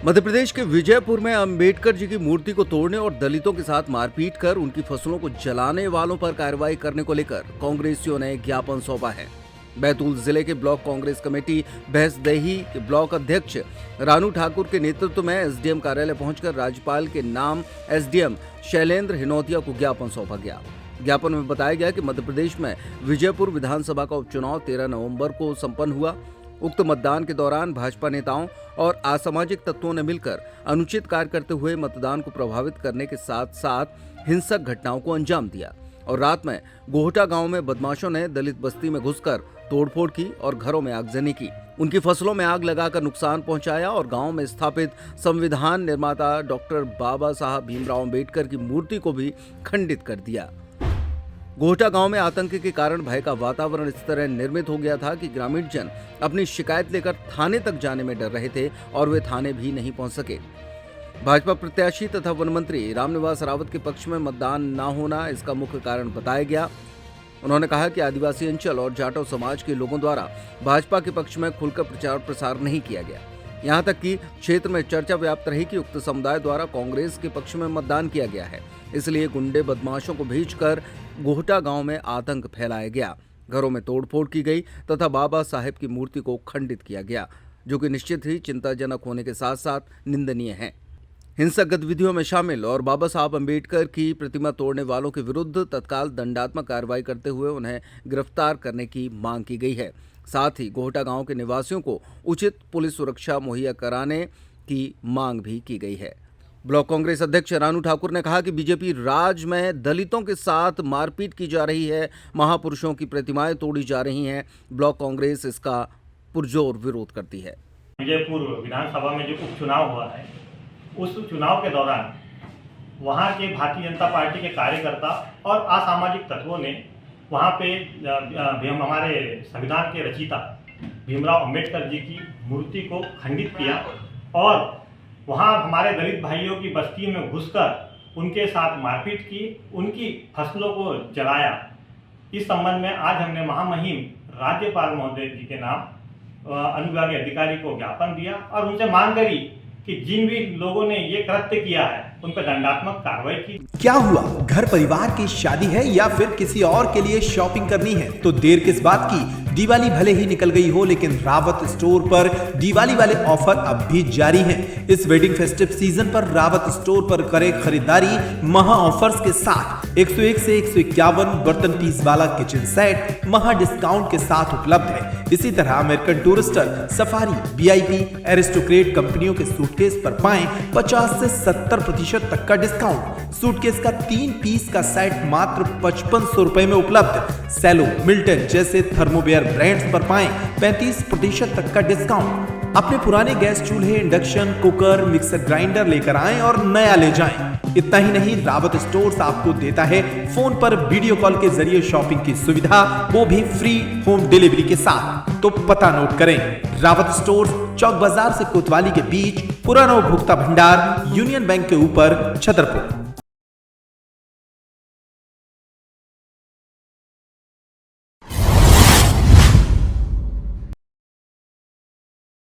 मध्य प्रदेश के विजयपुर में अंबेडकर जी की मूर्ति को तोड़ने और दलितों के साथ मारपीट कर उनकी फसलों को जलाने वालों पर कार्रवाई करने को लेकर कांग्रेसियों ने ज्ञापन सौंपा है। बैतूल जिले के ब्लॉक कांग्रेस कमेटी भैंसदेही के ब्लॉक अध्यक्ष रानू ठाकुर के नेतृत्व में एसडीएम कार्यालय पहुंचकर राज्यपाल के नाम एसडीएम शैलेंद्र हिनोतिया को ज्ञापन सौंपा गया। ज्ञापन में बताया गया कि मध्य प्रदेश में विजयपुर विधानसभा का उपचुनाव 13 नवंबर को संपन्न हुआ। उक्त मतदान के दौरान भाजपा नेताओं और असामाजिक तत्वों ने मिलकर अनुचित कार्य करते हुए मतदान को प्रभावित करने के साथ साथ हिंसक घटनाओं को अंजाम दिया और रात में गोहटा गांव में बदमाशों ने दलित बस्ती में घुसकर तोड़फोड़ की और घरों में आगजनी की, उनकी फसलों में आग लगाकर नुकसान पहुंचाया और गांव में स्थापित संविधान निर्माता डॉक्टर बाबा साहब भीमराव अंबेडकर की मूर्ति को भी खंडित कर दिया। गोहटा गांव में आतंक के कारण भय का वातावरण इस तरह निर्मित हो गया था कि ग्रामीण जन अपनी शिकायत लेकर थाने तक जाने में डर रहे थे और वे थाने भी नहीं पहुंच सके। भाजपा प्रत्याशी तथा वन मंत्री रामनिवास रावत के पक्ष में मतदान न होना इसका मुख्य कारण बताया गया। उन्होंने कहा कि आदिवासी अंचल और जाटव समाज के लोगों द्वारा भाजपा के पक्ष में खुलकर प्रचार प्रसार नहीं किया गया। यहाँ तक कि क्षेत्र में चर्चा व्याप्त रही कि उक्त समुदाय द्वारा कांग्रेस के पक्ष में मतदान किया गया है, इसलिए गुंडे बदमाशों को भेजकर गोहटा गांव में आतंक फैलाया गया, घरों में तोड़फोड़ की गई तथा बाबा साहेब की मूर्ति को खंडित किया गया, जो कि निश्चित ही चिंताजनक होने के साथ साथ निंदनीय है। हिंसक गतिविधियों में शामिल और बाबा साहब अंबेडकर की प्रतिमा तोड़ने वालों के विरुद्ध तत्काल दंडात्मक कार्रवाई करते हुए उन्हें गिरफ्तार करने की मांग की गई है। साथ ही गोहटा गांव के निवासियों को उचित पुलिस सुरक्षा मुहैया कराने की मांग भी की गई है। ब्लॉक कांग्रेस अध्यक्ष रानू ठाकुर ने कहा कि बीजेपी राज में दलितों के साथ मारपीट की जा रही है, महापुरुषों की प्रतिमाएं तोड़ी जा रही हैं। ब्लॉक कांग्रेस इसका पुरजोर विरोध करती है। विजयपुर विधानसभा में जो उपचुनाव हुआ है, उस चुनाव के दौरान वहां के भारतीय जनता पार्टी के कार्यकर्ता और असामाजिक तत्वों ने वहां पे हमारे संविधान के रचयिता भीमराव अंबेडकर जी की मूर्ति को खंडित किया और वहां हमारे दलित भाइयों की बस्ती में घुसकर उनके साथ मारपीट की, उनकी फसलों को जलाया। इस संबंध में आज हमने महामहिम राज्यपाल महोदय जी के नाम अनुविभागीय अधिकारी को ज्ञापन दिया और उनसे मांग करी कि जिन भी लोगों ने ये कृत्य किया है उन पर दंडात्मक कार्रवाई की। क्या हुआ, घर परिवार की शादी है या फिर किसी और के लिए शॉपिंग करनी है तो देर किस बात की। दिवाली भले ही निकल गई हो, लेकिन रावत स्टोर पर दिवाली वाले ऑफर अब भी जारी हैं। इस वेडिंग फेस्टिव सीजन पर रावत स्टोर पर करें खरीदारी महा ऑफर्स के साथ। 101 से 151 बर्तन पीस वाला किचन सेट महा डिस्काउंट के साथ उपलब्ध है। इसी तरह American Tourister, Safari, VIP, Aristocrat कंपनियों के सूटकेस पर पाएं 50 से 70% तक का डिस्काउंट। सूटकेस का 3 पीस का सेट मात्र 5500 रुपए में उपलब्ध। सेलो, मिल्टन जैसे थर्मोवेयर ब्रांड्स पर पाएं 35% तक का डिस्काउंट। अपने पुराने गैस चूल्हे, इंडक्शन कुकर, मिक्सर ग्राइंडर लेकर आएं और नया ले जाएं। इतना ही नहीं, रावत स्टोर्स आपको देता है फोन पर वीडियो कॉल के जरिए शॉपिंग की सुविधा, वो भी फ्री होम डिलीवरी के साथ। तो पता नोट करें, रावत स्टोर्स, चौक बाजार से कोतवाली के बीच, पुराना उपभोक्ता भंडार, यूनियन बैंक के ऊपर, छतरपुर।